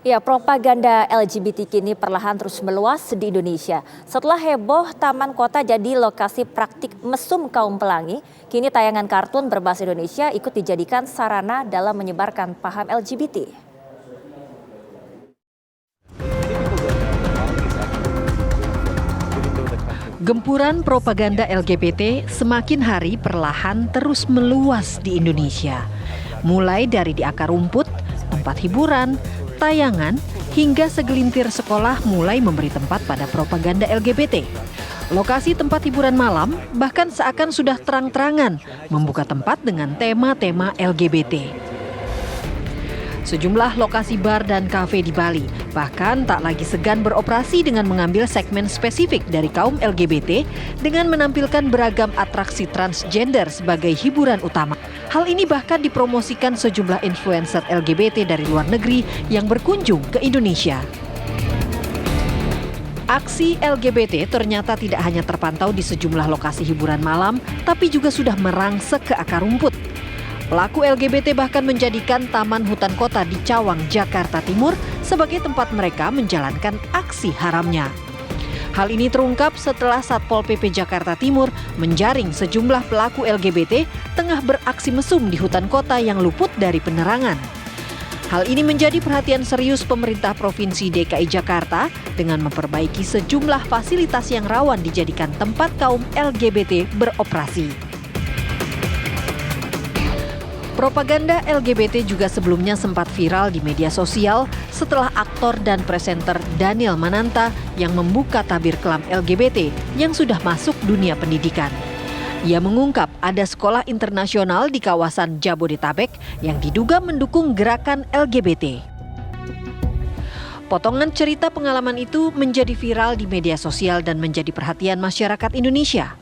Ya, propaganda LGBT kini perlahan terus meluas di Indonesia. Setelah heboh Taman Kota jadi lokasi praktik mesum kaum pelangi, kini tayangan kartun berbahasa Indonesia ikut dijadikan sarana dalam menyebarkan paham LGBT. Gempuran propaganda LGBT semakin hari perlahan terus meluas di Indonesia. Mulai dari di akar rumput, tempat hiburan, tayangan, hingga segelintir sekolah mulai memberi tempat pada propaganda LGBT. Lokasi tempat hiburan malam bahkan seakan sudah terang-terangan membuka tempat dengan tema-tema LGBT. Sejumlah lokasi bar dan kafe di Bali bahkan tak lagi segan beroperasi dengan mengambil segmen spesifik dari kaum LGBT dengan menampilkan beragam atraksi transgender sebagai hiburan utama. Hal ini bahkan dipromosikan sejumlah influencer LGBT dari luar negeri yang berkunjung ke Indonesia. Aksi LGBT ternyata tidak hanya terpantau di sejumlah lokasi hiburan malam, tapi juga sudah merangsek ke akar rumput. Pelaku LGBT bahkan menjadikan Taman Hutan Kota di Cawang, Jakarta Timur sebagai tempat mereka menjalankan aksi haramnya. Hal ini terungkap setelah Satpol PP Jakarta Timur menjaring sejumlah pelaku LGBT tengah beraksi mesum di hutan kota yang luput dari penerangan. Hal ini menjadi perhatian serius pemerintah Provinsi DKI Jakarta dengan memperbaiki sejumlah fasilitas yang rawan dijadikan tempat kaum LGBT beroperasi. Propaganda LGBT juga sebelumnya sempat viral di media sosial setelah aktor dan presenter Daniel Mananta yang membuka tabir kelam LGBT yang sudah masuk dunia pendidikan. Ia mengungkap ada sekolah internasional di kawasan Jabodetabek yang diduga mendukung gerakan LGBT. Potongan cerita pengalaman itu menjadi viral di media sosial dan menjadi perhatian masyarakat Indonesia.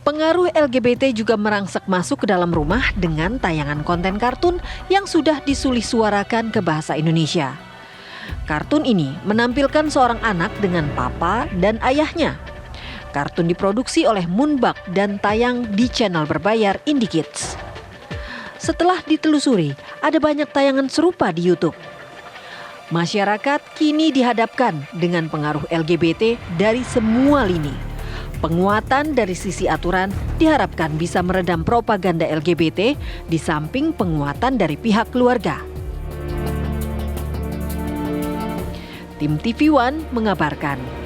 Pengaruh LGBT juga merangsek masuk ke dalam rumah dengan tayangan konten kartun yang sudah disulih-suarakan ke bahasa Indonesia. Kartun ini menampilkan seorang anak dengan papa dan ayahnya. Kartun diproduksi oleh Moonbug dan tayang di channel berbayar IndiKids. Setelah ditelusuri, ada banyak tayangan serupa di YouTube. Masyarakat kini dihadapkan dengan pengaruh LGBT dari semua lini. Penguatan dari sisi aturan diharapkan bisa meredam propaganda LGBT di samping penguatan dari pihak keluarga. Tim TV One mengabarkan.